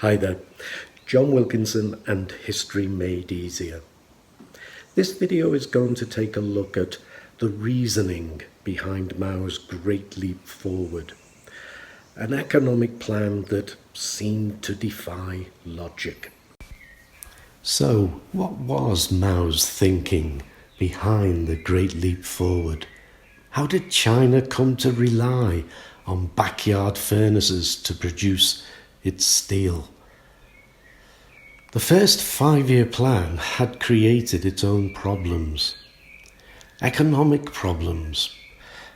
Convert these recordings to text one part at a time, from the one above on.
Hi there, John Wilkinson and History Made Easier. This video is going to take a look at the reasoning behind Mao's Great Leap Forward, an economic plan that seemed to defy logic. So, what was Mao's thinking behind the Great Leap Forward? How did China come to rely on backyard furnaces to produce its steel? The first 5-year plan had created its own problems. Economic problems,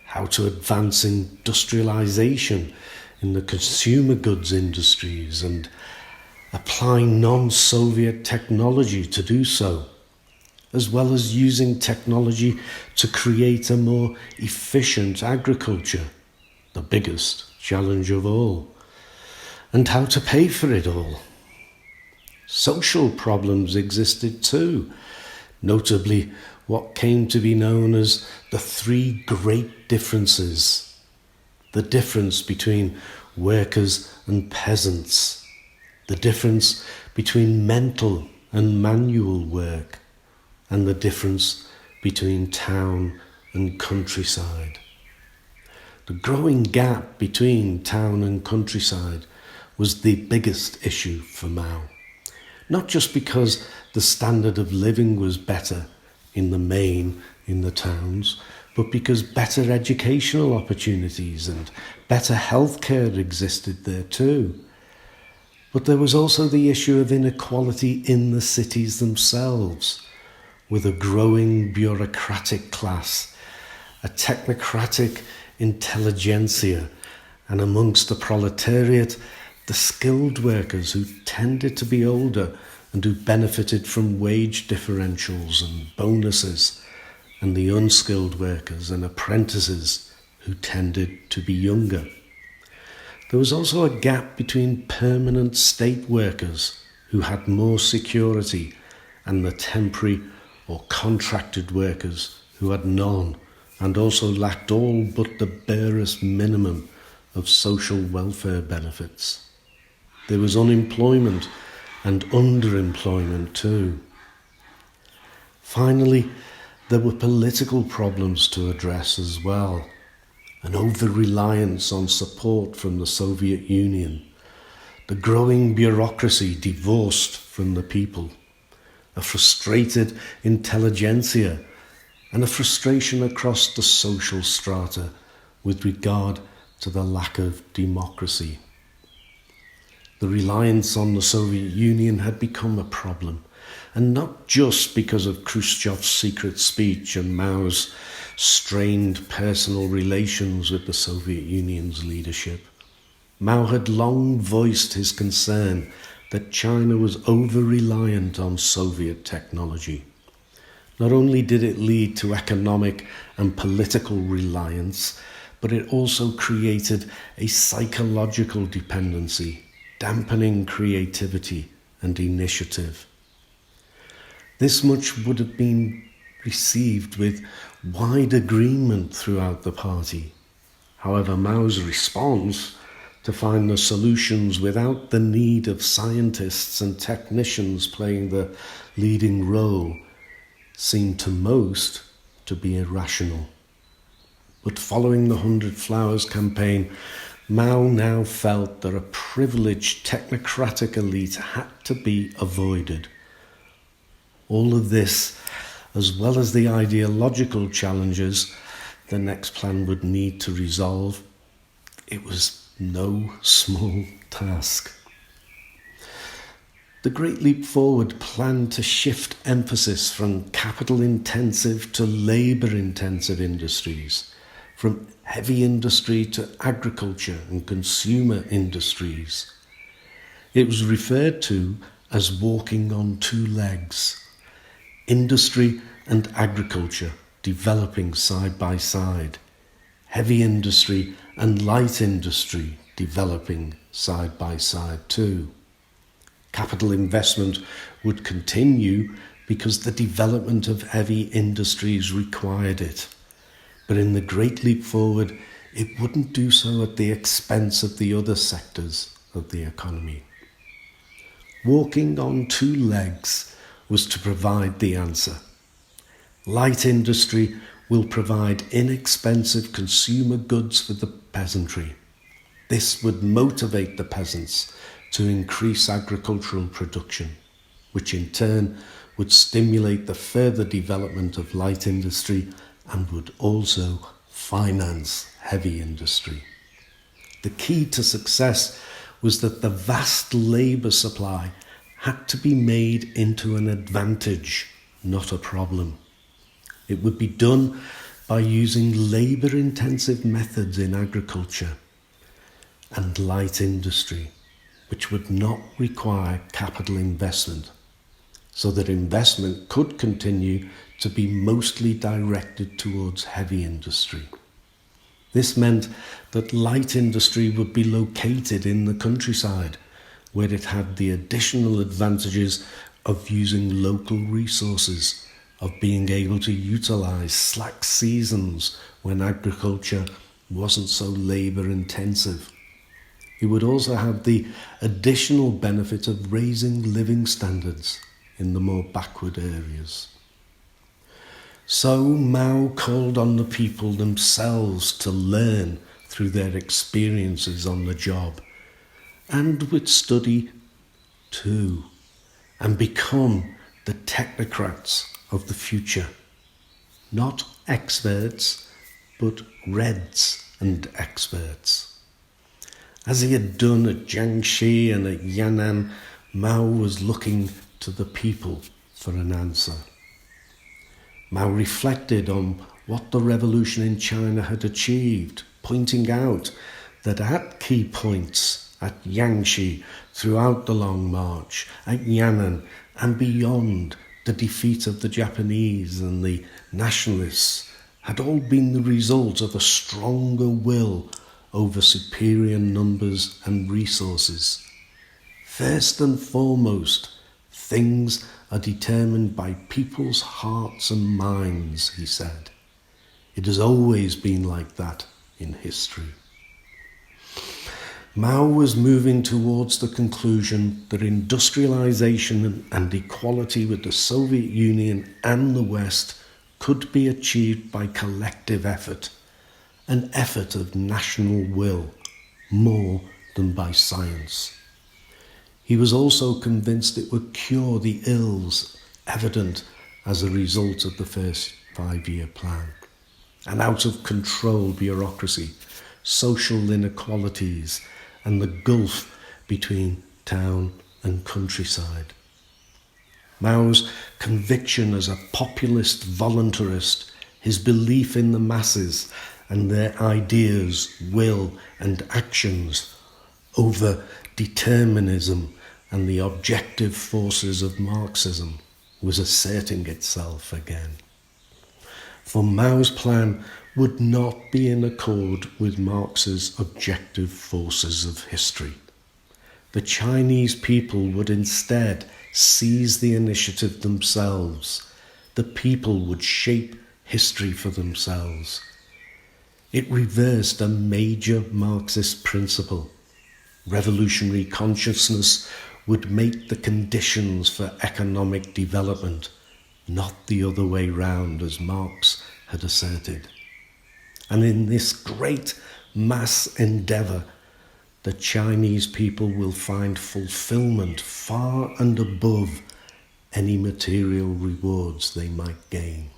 how to advance industrialization in the consumer goods industries and applying non-Soviet technology to do so, as well as using technology to create a more efficient agriculture, the biggest challenge of all, and how to pay for it all. Social problems existed too, notably what came to be known as the 3 great differences. The difference between workers and peasants, the difference between mental and manual work, and the difference between town and countryside. The growing gap between town and countryside was the biggest issue for Mao. Not just because the standard of living was better in the main in the towns, but because better educational opportunities and better healthcare existed there too. But there was also the issue of inequality in the cities themselves, with a growing bureaucratic class, a technocratic intelligentsia, and amongst the proletariat, the skilled workers who tended to be older and who benefited from wage differentials and bonuses, and the unskilled workers and apprentices who tended to be younger. There was also a gap between permanent state workers who had more security and the temporary or contracted workers who had none and also lacked all but the barest minimum of social welfare benefits. There was unemployment and underemployment too. Finally, there were political problems to address as well. An over-reliance on support from the Soviet Union, the growing bureaucracy divorced from the people, a frustrated intelligentsia, and a frustration across the social strata with regard to the lack of democracy. The reliance on the Soviet Union had become a problem, and not just because of Khrushchev's secret speech and Mao's strained personal relations with the Soviet Union's leadership. Mao had long voiced his concern that China was over-reliant on Soviet technology. Not only did it lead to economic and political reliance, but it also created a psychological dependency, dampening creativity and initiative. This much would have been received with wide agreement throughout the party. However, Mao's response to find the solutions without the need of scientists and technicians playing the leading role seemed to most to be irrational. But following the 100 Flowers campaign, Mao now felt that a privileged technocratic elite had to be avoided. All of this, as well as the ideological challenges the next plan would need to resolve, it was no small task. The Great Leap Forward planned to shift emphasis from capital-intensive to labour-intensive industries, from heavy industry to agriculture and consumer industries. It was referred to as walking on 2 legs, industry and agriculture developing side by side, heavy industry and light industry developing side by side too. Capital investment would continue because the development of heavy industries required it. But in the Great Leap Forward, it wouldn't do so at the expense of the other sectors of the economy. walking on two legs was to provide the answer. Light industry will provide inexpensive consumer goods for the peasantry. This would motivate the peasants to increase agricultural production, which in turn would stimulate the further development of light industry and would also finance heavy industry. The key to success was that the vast labour supply had to be made into an advantage, not a problem. It would be done by using labour-intensive methods in agriculture and light industry, which would not require capital investment, so that investment could continue to be mostly directed towards heavy industry. This meant that light industry would be located in the countryside, where it had the additional advantages of using local resources, of being able to utilise slack seasons when agriculture wasn't so labour intensive. It would also have the additional benefit of raising living standards in the more backward areas. So Mao called on the people themselves to learn through their experiences on the job, and with study too, and become the technocrats of the future. Not experts, but Reds and experts. As he had done at Jiangxi and at Yan'an, Mao was looking to the people for an answer. Mao reflected on what the revolution in China had achieved, pointing out that at key points at Jiangxi, throughout the Long March, at Yan'an and beyond, the defeat of the Japanese and the nationalists had all been the result of a stronger will over superior numbers and resources. First and foremost, things are determined by people's hearts and minds, he said. It has always been like that in history. Mao was moving towards the conclusion that industrialization and equality with the Soviet Union and the West could be achieved by collective effort, an effort of national will, more than by science. He was also convinced it would cure the ills evident as a result of the first 5-year plan, an out-of-control bureaucracy, social inequalities, and the gulf between town and countryside. Mao's conviction as a populist voluntarist, his belief in the masses and their ideas, will and actions over determinism and the objective forces of Marxism was asserting itself again. For Mao's plan would not be in accord with Marx's objective forces of history. The Chinese people would instead seize the initiative themselves. The people would shape history for themselves. It reversed a major Marxist principle. Revolutionary consciousness would make the conditions for economic development, not the other way round as Marx had asserted. And in this great mass endeavour, the Chinese people will find fulfillment far and above any material rewards they might gain.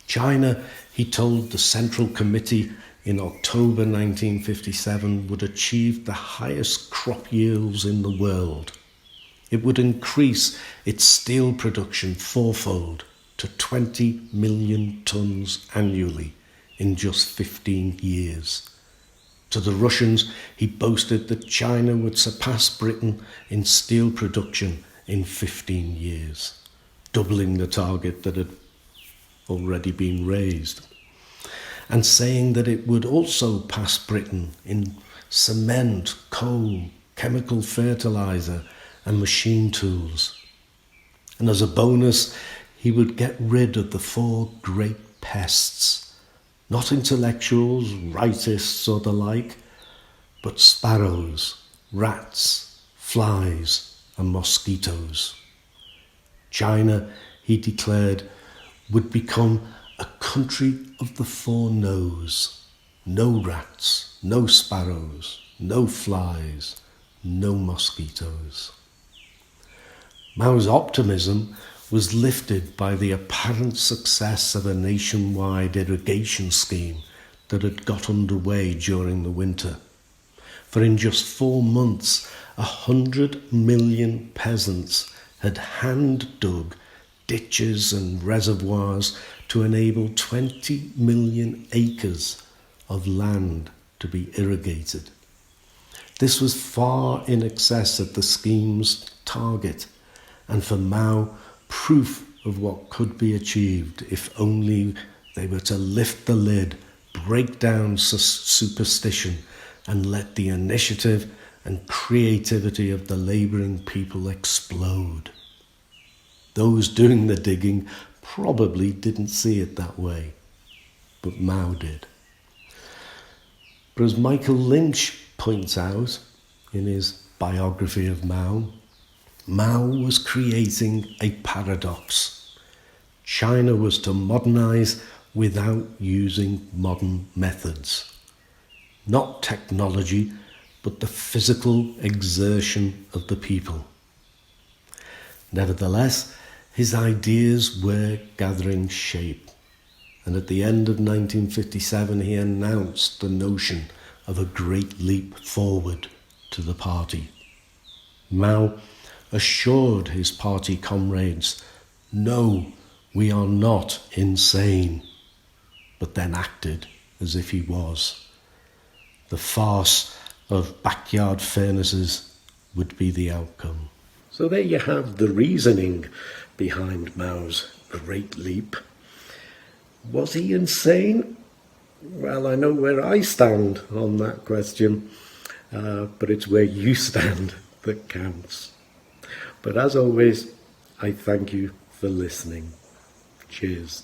China, he told the Central Committee in October 1957, would achieve the highest crop yields in the world. It would increase its steel production fourfold to 20 million tons annually in just 15 years. To the Russians, he boasted that China would surpass Britain in steel production in 15 years, doubling the target that had already been raised, and saying that it would also pass Britain in cement, coal, chemical fertilizer, and machine tools. And as a bonus, he would get rid of the 4 great pests, not intellectuals, rightists, or the like, but sparrows, rats, flies and mosquitoes. China, he declared, would become a country of the four no's. No rats, no sparrows, no flies, no mosquitoes. Mao's optimism was lifted by the apparent success of a nationwide irrigation scheme that had got underway during the winter. For in just 4 months, 100 million peasants had hand-dug ditches and reservoirs to enable 20 million acres of land to be irrigated. This was far in excess of the scheme's target, and for Mao, proof of what could be achieved if only they were to lift the lid, break down superstition, and let the initiative and creativity of the labouring people explode. Those doing the digging probably didn't see it that way, but Mao did. But as Michael Lynch points out in his biography of Mao, Mao was creating a paradox. China was to modernize without using modern methods. Not technology, but the physical exertion of the people. Nevertheless, his ideas were gathering shape, and at the end of 1957 he announced the notion of a great leap forward to the party. Mao assured his party comrades, "No, we are not insane," but then acted as if he was. The farce of backyard furnaces would be the outcome. So there you have the reasoning behind Mao's great leap. Was he insane? Well, I know where I stand on that question, but it's where you stand that counts. But as always, I thank you for listening. Cheers.